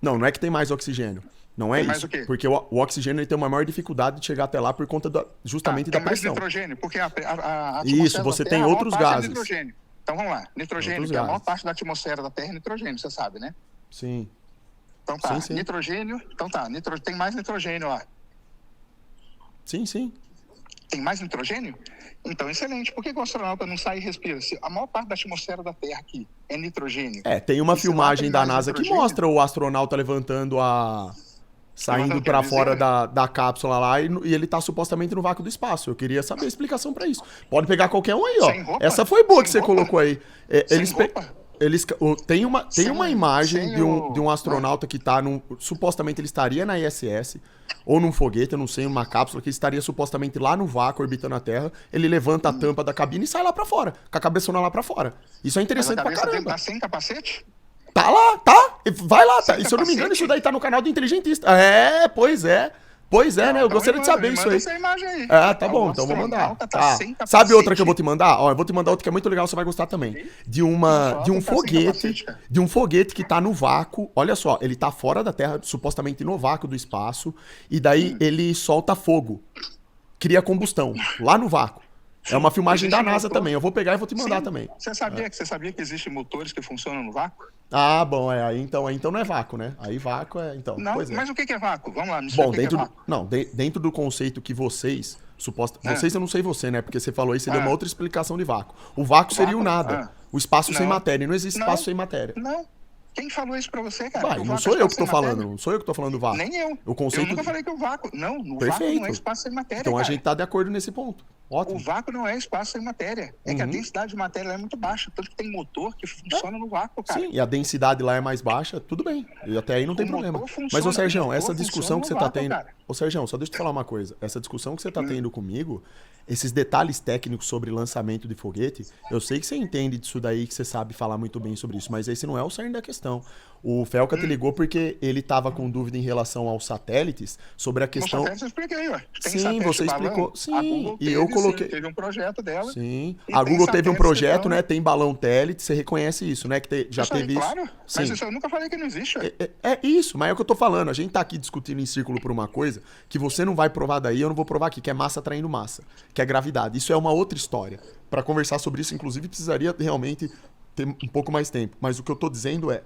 Não, não é que tem mais oxigênio. Não é Tem mais isso. o quê? Porque o oxigênio ele tem uma maior dificuldade de chegar até lá por conta justamente da tem mais pressão. nitrogênio, porque a atmosfera Isso, da você Terra, tem a maior outros parte é gases. nitrogênio. Então vamos lá, nitrogênio, Outros que é a maior gases. parte da atmosfera da Terra é nitrogênio, você sabe, né? Sim. Então tá, Sim, sim. nitrogênio, então tá, tem mais nitrogênio lá. Sim. Tem mais nitrogênio? Então, excelente. Por que o astronauta não sai e respira? Se a maior parte da atmosfera da Terra aqui é nitrogênio. É, tem uma E se lá filmagem tem da mais NASA que nitrogênio? mostra o astronauta levantando a... Saindo Levantando pra o quê? fora Viseira? da cápsula lá e ele tá supostamente no vácuo do espaço. Eu queria saber a explicação pra isso. Pode pegar qualquer um aí, ó. Sem roupa? Essa foi boa que Sem você roupa? colocou aí. É, Sem eles roupa? tem uma Sem- imagem sem de um o- astronauta que tá supostamente ele estaria na ISS ou num foguete, eu não sei, uma cápsula que estaria supostamente lá no vácuo orbitando a Terra. Ele levanta a tampa da cabine e sai lá pra fora, com a cabeçona lá pra fora. Isso é Mas a interessante pra cabeça dele caramba. tá sem capacete? Tá lá, tá? Vai lá, tá. Sem E se eu não me engano, capacete? isso daí tá no canal do Inteligentista. É, pois é. Pois é, né? Eu Então gostaria me de saber manda, isso me aí. manda essa imagem aí. Ah, tá O bom, então vou mandar. astronauta tá Tá. sem capacete. Sabe outra que eu vou te mandar? Ó, eu vou te mandar outra que é muito legal, você vai gostar também. De um Tá sem foguete, capacete, cara. de um foguete que tá no vácuo. Olha só, ele tá fora da Terra, supostamente no vácuo do espaço, e daí ele solta fogo. Cria combustão lá no vácuo. É uma filmagem da Existe NASA motor? também. Eu vou pegar e vou te mandar Sim. também. Você sabia que existem motores que funcionam no vácuo? Ah, bom, aí então não é vácuo, né? Aí vácuo é, então, Não, pois é. mas o que é vácuo? Vamos lá, me explica Bom, o que é dentro do, vácuo. não, dentro do conceito que vocês, vocês eu não sei você, né? Porque você falou aí, você deu uma outra explicação de vácuo. O vácuo seria o Vácuo? nada. O espaço sem Não. matéria. E não existe espaço Não. sem matéria. Não. Quem falou isso pra você, cara? Vai, Que o não vácuo sou é eu que espaço tô sem falando, matéria? não sou eu que tô falando do vácuo. Nem eu. O conceito Eu nunca de- falei que o vácuo... Não, o vácuo Perfeito. não é espaço sem matéria, Então a cara. gente tá de acordo nesse ponto. Ótimo. O vácuo não é espaço sem matéria. É que a Uhum. densidade de matéria lá é muito baixa. Tanto que tem motor que funciona no vácuo, cara. Sim, e a densidade lá é mais baixa, tudo bem. E até aí não tem O problema. motor Mas, ô funciona, Sergião, o essa motor discussão que você funciona tá no vácuo, tendo. cara. Ô Sergião, só deixa eu te falar uma coisa. Essa discussão que você tá tendo comigo, esses detalhes técnicos sobre lançamento de foguete, eu sei que você entende disso daí, que você sabe falar muito bem sobre isso, mas esse não é o cerne da questão. O Felca te ligou porque ele tava com dúvida em relação aos satélites, sobre a No questão. satélite eu expliquei, ué. Tem Sim, satélite você balão, explicou. a Sim, Google e eu coloquei. teve um projeto dela. Sim. E A tem Google teve um satélites que projeto, tão- né? Tem balão télite, você reconhece isso, né? Que já Isso aí, teve isso. claro. Mas Sim. isso eu nunca falei que não existe, ué. É isso, mas é o que eu tô falando. A gente tá aqui discutindo em círculo por uma coisa que você não vai provar daí, eu não vou provar aqui, que é massa atraindo massa, que é gravidade. Isso é uma outra história. Pra conversar sobre isso, inclusive, precisaria realmente ter um pouco mais tempo. Mas o que eu tô dizendo é,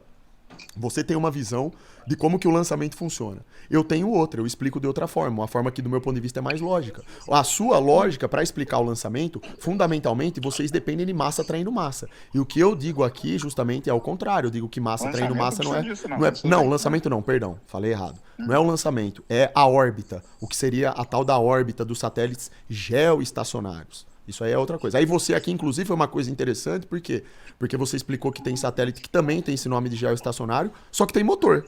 você tem uma visão de como que o lançamento funciona. Eu tenho outra, eu explico de outra forma, uma forma que do meu ponto de vista é mais lógica. A sua lógica para explicar o lançamento, fundamentalmente, vocês dependem de massa atraindo massa. E o que eu digo aqui justamente é o contrário, eu digo que massa atraindo massa não é, Lançamento não não é, precisa disso, não, não. lançamento não, perdão, falei errado. Não é o lançamento, é a órbita, o que seria a tal da órbita dos satélites geoestacionários. Isso aí é outra coisa. Aí você aqui, inclusive, foi uma coisa interessante, por quê? Porque você explicou que tem satélite que também tem esse nome de geoestacionário, só que tem motor.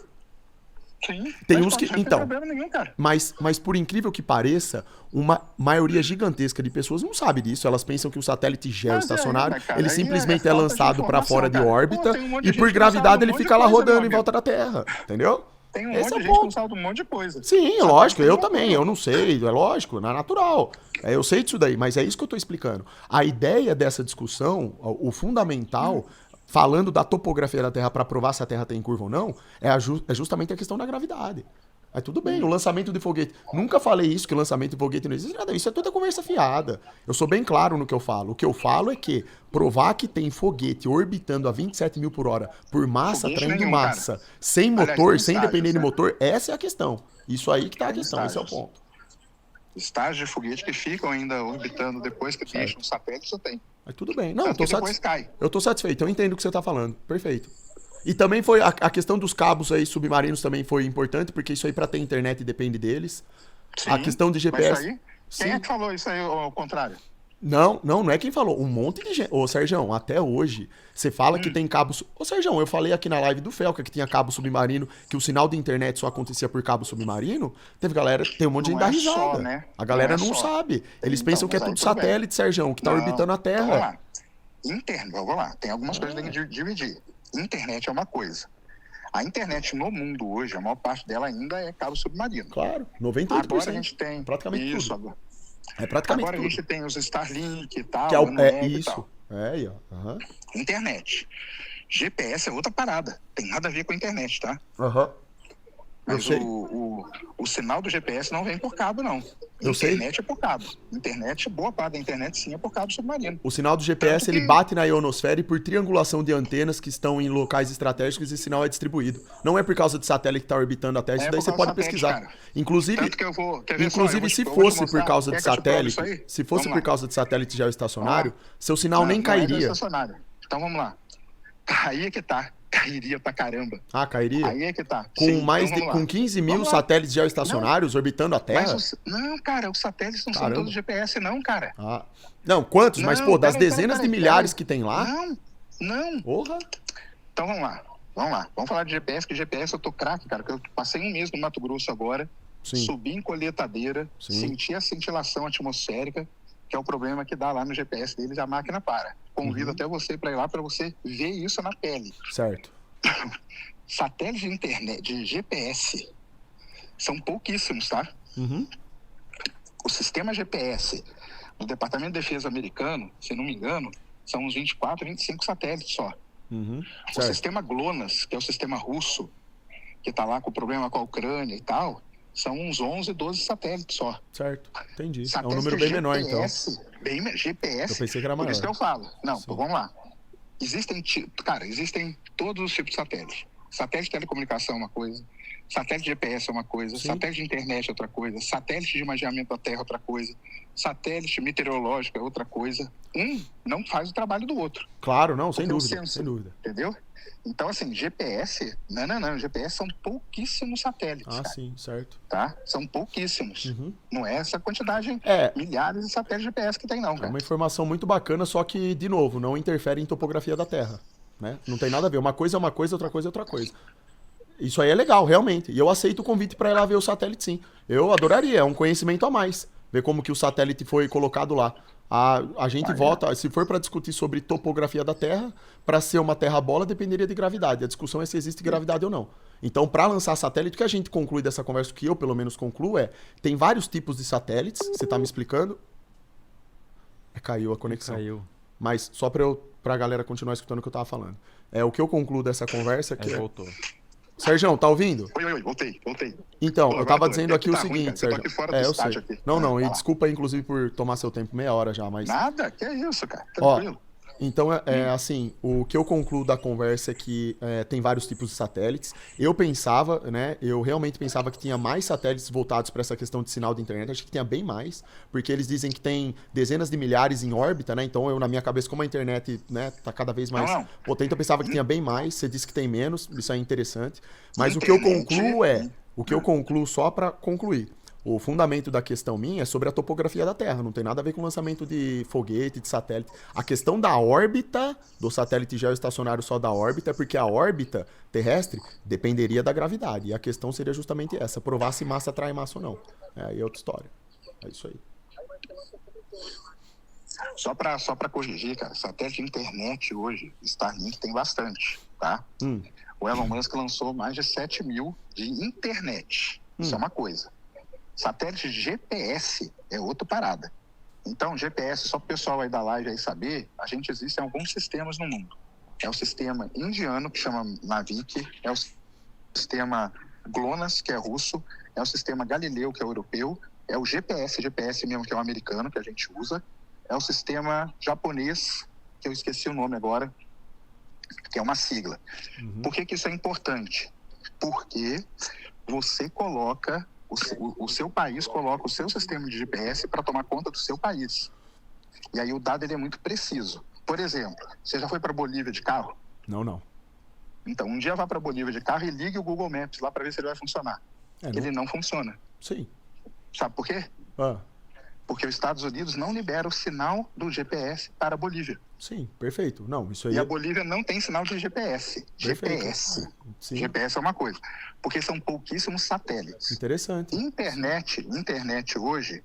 Sim. Tem mas uns que- não tem então. problema nenhum, cara. Mas por incrível que pareça, uma maioria gigantesca de pessoas não sabe disso. Elas pensam que o satélite geoestacionário, Mas cara, ele aí simplesmente é é falta de lançado para informação, fora de cara. órbita Pô, tem um monte de e gente por que gravidade sabe um ele monte de fica lá coisa, rodando meu em volta da Terra. Entendeu? Tem um Esse monte é de o gente que não ponto. sabe um monte de coisa. Sim, Satélite lógico, tem eu motor. também, eu não sei, é lógico, não é natural. Eu sei disso daí, mas é isso que eu tô explicando. A ideia dessa discussão, o fundamental, falando da topografia da Terra para provar se a Terra tem curva ou não, é justamente a questão da gravidade. Aí tudo bem, o lançamento de foguete. Nunca falei isso, que o lançamento de foguete não existe nada. Isso é toda conversa fiada. Eu sou bem claro no que eu falo. O que eu falo é que provar que tem foguete orbitando a 27 mil por hora por massa, Foguete atraindo nenhum, massa, cara. sem Aliás, motor, tem sem estágios, depender de né? motor, essa é a questão. Isso aí que tá a Tem questão, esse é o estágios. ponto. Estágios de foguete que ficam ainda orbitando depois que deixam o satélite, só tem. Mas tudo bem. Não, eu Tanto tô, que depois cai. eu tô satisfeito. Eu entendo o que você tá falando. Perfeito. E também foi a questão dos cabos aí submarinos também foi importante, porque isso aí pra ter internet depende deles. A Sim, questão de mas GPS. isso aí, Sim. quem é que falou isso aí ao contrário? Não é quem falou. Um monte de gente. Ô, Sergião, até hoje, você fala que tem cabo. Ô, Sergião, eu falei aqui na live do Felca que tinha cabo submarino, que o sinal de internet só acontecia por cabo submarino. Teve galera, tem um monte de gente Não da é só, risada. né? A galera Não é não só. sabe. Eles Então, pensam que é mas aí tudo tudo bem. satélite, Sergião, que tá Não, orbitando a então vamos Terra. lá. Vamos lá. Tem algumas coisas que tem que dividir. Internet é uma coisa. A internet no mundo hoje, a maior parte dela ainda é cabo submarino. Claro, 98%. Agora a gente tem praticamente isso. tudo. É praticamente Agora a tudo. gente tem os Starlink e tal, Que é, o, é Web e isso. tal. É aí, ó. Aham. Internet. GPS é outra parada. Tem nada a ver com a internet, tá? Aham. Eu Mas sei. o sinal do GPS não vem por cabo, não. Eu sei. Internet é por cabo. Internet, boa parte da internet sim é por cabo submarino. O sinal do GPS Tanto ele que- bate na ionosfera e por triangulação de antenas que estão em locais estratégicos esse sinal é distribuído. Não é por causa de satélite que está orbitando a Terra, isso É daí por você causa pode do satélite, pesquisar. cara. Inclusive, Tanto que eu vou... Quer ver só? inclusive Eu vou se te- eu vou te fosse por mostrar. causa de Quer que eu te prove satélite, isso aí? se fosse Vamos por lá. causa de satélite geoestacionário, seu sinal nem Não é cairia. geoestacionário. Então vamos lá. Aí é que tá. Cairia pra caramba. Ah, cairia? Aí é que tá. Com Sim, mais então de vamos lá. com 15 mil Vamos lá. satélites geoestacionários orbitando a Terra? Não, cara, os satélites não Caramba. são todos GPS, não, cara. Ah. Não, quantos? Mas, Não, pô, das peraí, dezenas de peraí, milhares peraí. que tem lá? Não. Porra. Então vamos lá. Vamos falar de GPS, que GPS eu tô craque, cara. Que eu passei um mês no Mato Grosso agora, Sim. subi em colheitadeira, Sim. senti a cintilação atmosférica, que é o problema que dá lá no GPS deles, a máquina para. Convido Uhum. até você para ir lá para você ver isso na pele. Certo. Satélites de internet, de GPS, são pouquíssimos, tá? Uhum. O sistema GPS do Departamento de Defesa americano, se não me engano, são uns 24, 25 satélites só. Uhum. O Certo. sistema GLONASS, que é o sistema russo, que está lá com o problema com a Ucrânia e tal, são uns 11, 12 satélites só. Certo. Entendi. É um Satélites número de bem menor, então. GPS, Eu pensei que era por isso que maior. eu falo. Não, Sim. vamos lá. Existem todos os tipos de satélites. Satélite de telecomunicação é uma coisa, satélite de GPS é uma coisa, Sim. satélite de internet é outra coisa, satélite de imageamento da Terra é outra coisa, satélite meteorológico é outra coisa. Um não faz o trabalho do outro. Claro, não, sem Porque o dúvida, censo, sem dúvida. Entendeu? Então, assim, GPS, não, GPS são pouquíssimos satélites, Ah, cara, sim, certo. tá? São pouquíssimos. Uhum. Não é essa quantidade, É, milhares de satélites GPS que tem, não, é cara. uma informação muito bacana, só que, de novo, não interfere em topografia da Terra, né? Não tem nada a ver. Uma coisa é uma coisa, outra coisa é outra coisa. Isso aí é legal, realmente. E eu aceito o convite para ir lá ver o satélite, sim. Eu adoraria, é um conhecimento a mais. Ver como que o satélite foi colocado lá. A gente vota, se for para discutir sobre topografia da Terra, para ser uma Terra bola dependeria de gravidade. A discussão é se existe gravidade ou não. Então, para lançar satélite, o que a gente conclui dessa conversa, o que eu pelo menos concluo tem vários tipos de satélites, você tá me explicando? Caiu a conexão. Caiu. Mas só pra galera continuar escutando o que eu tava falando. O que eu concluo dessa conversa é que... Voltou. Sérgio, tá ouvindo? Oi, voltei. Então, Pô, eu agora tava tô. dizendo É aqui que o tá ruim, seguinte, cara, eu tô Sérgio. aqui fora do Eu estádio sei. aqui. Não, Vai e lá. desculpa, inclusive, por tomar seu tempo, meia hora já, mas... Nada, que é isso, cara. Ó, Tranquilo. então, assim, o que eu concluo da conversa é que tem vários tipos de satélites. Eu pensava, né, eu realmente pensava que tinha mais satélites voltados para essa questão de sinal de internet. Acho que tinha bem mais, porque eles dizem que tem dezenas de milhares em órbita, né? Então, eu, na minha cabeça, como a internet, né, tá cada vez mais Não. potente, eu pensava que tinha bem mais. Você disse que tem menos, isso é interessante. Mas o que eu concluo só para concluir. O fundamento da questão minha é sobre a topografia da Terra, não tem nada a ver com o lançamento de foguete, de satélite. A questão da órbita, do satélite geoestacionário só da órbita, é porque a órbita terrestre dependeria da gravidade. E a questão seria justamente essa, provar se massa atrai massa ou não. Aí é outra história. É isso aí. Só pra corrigir, cara, satélite de internet hoje, Starlink tem bastante, tá? O Elon Musk lançou mais de 7 mil de internet. Isso é uma coisa. Satélite de GPS é outra parada. Então, GPS, só para o pessoal aí da live aí saber, a gente existe em alguns sistemas no mundo. É o sistema indiano, que chama Navik, é o sistema GLONASS, que é russo, é o sistema Galileu, que é europeu, é o GPS mesmo, que é o americano, que a gente usa, é o sistema japonês, que eu esqueci o nome agora, que é uma sigla. Por que isso é importante? Porque você coloca... O seu país coloca o seu sistema de GPS para tomar conta do seu país. E aí o dado ele é muito preciso. Por exemplo, você já foi para Bolívia de carro? Não. Então, um dia vá para Bolívia de carro e ligue o Google Maps lá para ver se ele vai funcionar. Ele não funciona. Sim. Sabe por quê? Porque os Estados Unidos não liberam o sinal do GPS para a Bolívia. Sim, perfeito. Não, isso aí... E a Bolívia não tem sinal de GPS. Perfeito. GPS. Sim. GPS é uma coisa. Porque são pouquíssimos satélites. Interessante. Internet hoje,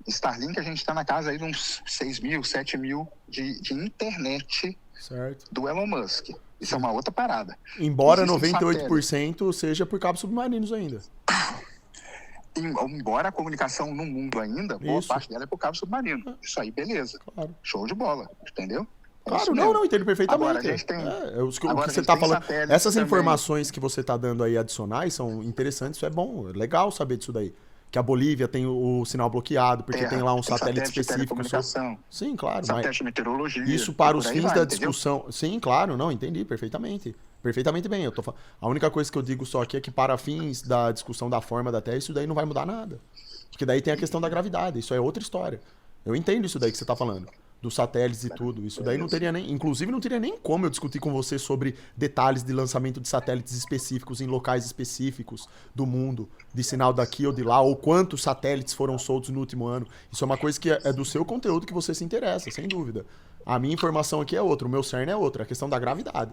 Starlink a gente está na casa aí de uns 6 mil, 7 mil de internet Certo. do Elon Musk. Isso é uma outra parada. Embora Existem 98% seja por cabos submarinos ainda. Embora a comunicação no mundo ainda, boa Isso. parte dela é por cabo submarino. Isso aí, beleza. Claro. Show de bola, entendeu? É Claro, isso mesmo. não, entendo perfeitamente. Agora a gente tem... O que agora a você gente tá tem falando, satélites essas também. informações que você tá dando aí adicionais são interessantes, isso é bom, é legal saber disso daí. Que a Bolívia tem o sinal bloqueado, porque tem lá um satélite de específico. telecomunicação, Sim, claro. satélite de meteorologia. Isso para e os por aí fins vai, da entendeu? discussão. Sim, claro, não, entendi perfeitamente. Perfeitamente bem. A única coisa que eu digo só aqui é que para fins da discussão da forma da Terra, isso daí não vai mudar nada. Porque daí tem a questão da gravidade, isso é outra história. Eu entendo isso daí que você está falando. Dos satélites e tudo. Isso daí não teria nem... Inclusive, não teria nem como eu discutir com você sobre detalhes de lançamento de satélites específicos em locais específicos do mundo, de sinal daqui ou de lá, ou quantos satélites foram soltos no último ano. Isso é uma coisa que é do seu conteúdo que você se interessa, sem dúvida. A minha informação aqui é outra, o meu cerne é outra, a questão da gravidade.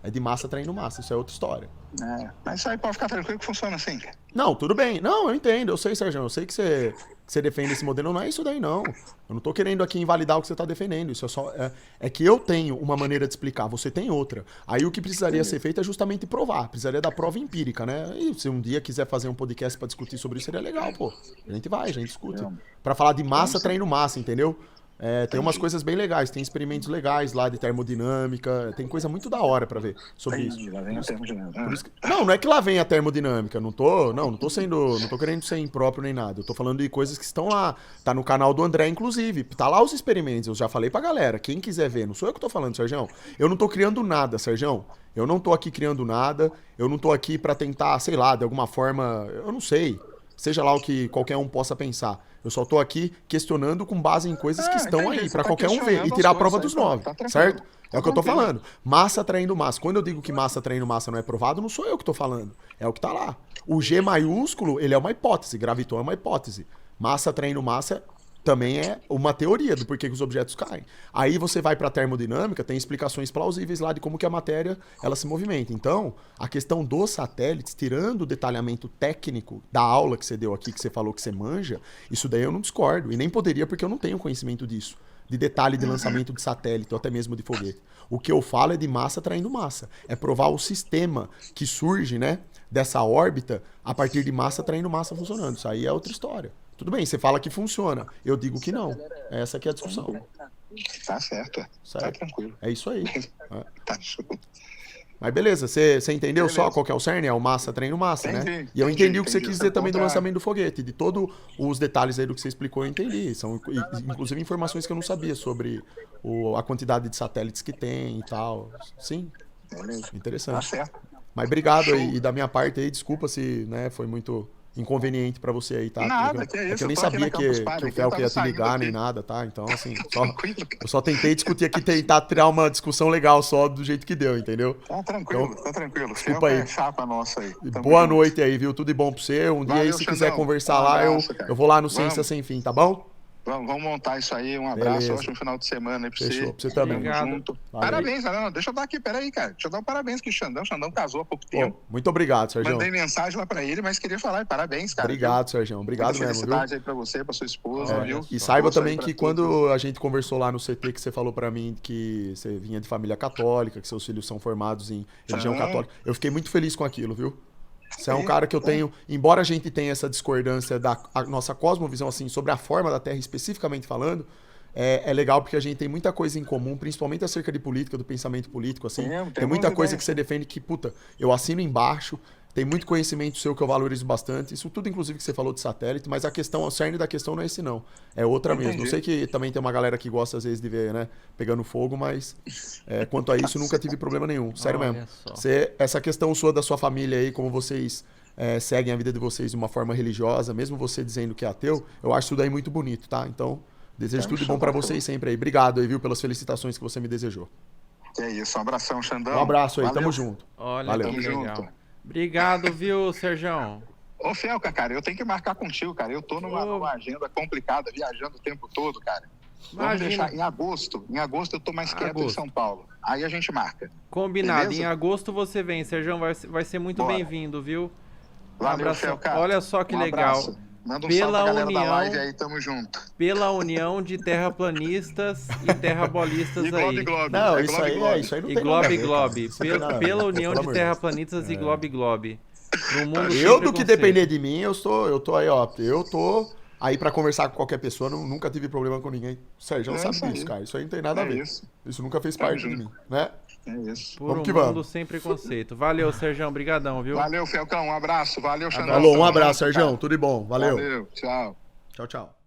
É de massa atraindo massa, isso é outra história. Mas isso aí pode ficar tranquilo que funciona assim, cara. Não, tudo bem. Não, eu entendo, eu sei, Sérgio, eu sei que você defende esse modelo, não é isso daí, não. Eu não tô querendo aqui invalidar o que você tá defendendo, isso é só... É que eu tenho uma maneira de explicar, você tem outra. Aí o que precisaria ser feito é justamente provar, precisaria da prova empírica, né? E se um dia quiser fazer um podcast pra discutir sobre isso, seria legal, pô. A gente discute. Pra falar de massa atraindo massa, entendeu? Tem umas coisas bem legais, tem experimentos legais lá de termodinâmica, tem coisa muito da hora pra ver sobre isso. Lá vem a termodinâmica. Por isso que- Não é que lá vem a termodinâmica, não tô querendo ser impróprio nem nada. Eu tô falando de coisas que estão lá, tá no canal do André inclusive, tá lá os experimentos, eu já falei pra galera, quem quiser ver, não sou eu que tô falando, Sergião. Eu não tô criando nada, Sergião. Eu não tô aqui criando nada, eu não tô aqui pra tentar, sei lá, de alguma forma, eu não sei, seja lá o que qualquer um possa pensar. Eu só tô aqui questionando com base em coisas que estão entendi. aí, Você pra tá qualquer um ver e questionando tirar a as prova coisas dos aí, 9, tá tranquilo. certo? É Tá o que eu tô tranquilo. falando. Massa atraindo massa. Quando eu digo que massa atraindo massa não é provado, não sou eu que tô falando. É o que tá lá. O G maiúsculo, ele é uma hipótese. Graviton é uma hipótese. Massa atraindo massa também é uma teoria do porquê que os objetos caem. Aí você vai pra termodinâmica, tem explicações plausíveis lá de como que a matéria ela se movimenta. Então, a questão dos satélites, tirando o detalhamento técnico da aula que você deu aqui, que você falou que você manja, isso daí eu não discordo. E nem poderia porque eu não tenho conhecimento disso. De detalhe de lançamento de satélite ou até mesmo de foguete. O que eu falo é de massa atraindo massa. É provar o sistema que surge, né, dessa órbita a partir de massa atraindo massa funcionando. Isso aí é outra história. Tudo bem, você fala que funciona. Eu digo que não. Essa que é a discussão. Tá certo. Tá Certo? tranquilo. É isso aí. É. Tá show. Mas beleza, você entendeu Beleza. só qual que é o cerne? É o massa treino massa, né? Entendi, E eu entendi o que você entendi. quis dizer também do Contra- lançamento do foguete. De todos os detalhes aí do que você explicou, eu entendi. São inclusive informações que eu não sabia sobre a quantidade de satélites que tem e tal. Sim, Beleza. Tá interessante. certo. Mas obrigado Show. aí. E da minha parte aí, desculpa se né, foi muito inconveniente pra você aí, tá? Nada, Porque que é isso, que eu nem eu tô aqui sabia na Campus que Party, o aqui, Fel eu que tava ia te saindo ligar aqui. nem nada, tá? Então, assim, Tranquilo. eu só tentei discutir aqui, tentar tirar uma discussão legal só do jeito que deu, entendeu? Tá tranquilo, Então, tá tranquilo. desculpa Fel aí. é chapa nossa aí. E Tamo boa junto. noite aí, viu? Tudo de bom pra você. Um dia aí, Valeu, se quiser Xandão. conversar Um lá, abraço, cara. eu vou lá no Vamos. Ciência Sem Fim, tá bom? Vamos montar isso aí. Um abraço, Beleza. ótimo final de semana aí pra Fechou. você. Pra você também. Tamo Obrigado. junto. Valeu. Parabéns, não, deixa eu dar aqui, peraí, cara. Deixa eu dar um parabéns aqui, Xandão. Xandão casou há pouco tempo. Pô, muito obrigado, Sérgio. Mandei mensagem lá pra ele, mas queria falar parabéns, cara. Obrigado, Sérgio. Obrigado Muita mesmo, viu? felicidade aí pra você, pra sua esposa, Olha viu? só. E saiba Força aí também pra que todos. quando a gente conversou lá no CT, que você falou pra mim que você vinha de família católica, que seus filhos são formados em religião Ah. católica, eu fiquei muito feliz com aquilo, viu? Você é um Sim, cara que eu tenho, embora a gente tenha essa discordância da nossa cosmovisão, assim, sobre a forma da Terra especificamente falando, é legal porque a gente tem muita coisa em comum, principalmente acerca de política, do pensamento político, assim. Tem Tem muita umas coisa ideias. que você defende que, puta, eu assino embaixo, tem muito conhecimento seu que eu valorizo bastante. Isso tudo, inclusive, que você falou de satélite, mas a questão, o cerne da questão não é esse, não. É outra mesmo. Eu Entendi. sei que também tem uma galera que gosta, às vezes, de ver, né, pegando fogo, mas quanto a isso, nunca tive problema nenhum. Sério Olha mesmo. só. Essa questão sua da sua família aí, como vocês seguem a vida de vocês de uma forma religiosa, mesmo você dizendo que é ateu, eu acho isso daí muito bonito, tá? Então, desejo tudo de bom pra vocês sempre aí. Obrigado aí, viu, pelas felicitações que você me desejou. Que é isso, um abração, Xandão. Um abraço aí, Valeu. tamo junto. Olha Valeu. que Tamo legal. junto. Obrigado, viu, Serjão? Ô, Felca, cara, eu tenho que marcar contigo, cara. Eu tô numa agenda complicada, viajando o tempo todo, cara. Vamos Imagina. deixar em agosto. Em agosto eu tô mais quieto em Agosto. São Paulo. Aí a gente marca. Combinado. Beleza? Em agosto você vem, Serjão. Vai ser muito Bora. bem-vindo, viu? Valeu, abração. Felca. Olha só que Um legal. abraço. Manda um Pela salve pra galera união- da live aí, tamo junto. Pela união de terraplanistas e terrabolistas E Globe aí. Globe. Não, É isso Globe aí, Globe. isso aí não E tem nada a Globe ver, Globe. cara. Isso não tem nada a ver, Pela união pelo de amor de Deus. terraplanistas e Globe Globe. No mundo Eu, sem do que preconceito. depender de mim, eu tô aí, ó. Eu tô aí pra conversar com qualquer pessoa, nunca tive problema com ninguém. O Sérgio É sabe isso aí. disso, cara. Isso aí não tem nada a É ver. isso. Isso nunca fez Tamo parte de junto. mim, né? É isso. Por Vamos um que mundo vamos. sem preconceito. Valeu, Serjão. Brigadão, viu? Valeu, Felcão. Um abraço. Valeu, Xandão. Falou, um Tamo abraço, junto, Sérgio. cara. Tudo de bom. Valeu. Valeu. Tchau. Tchau, tchau.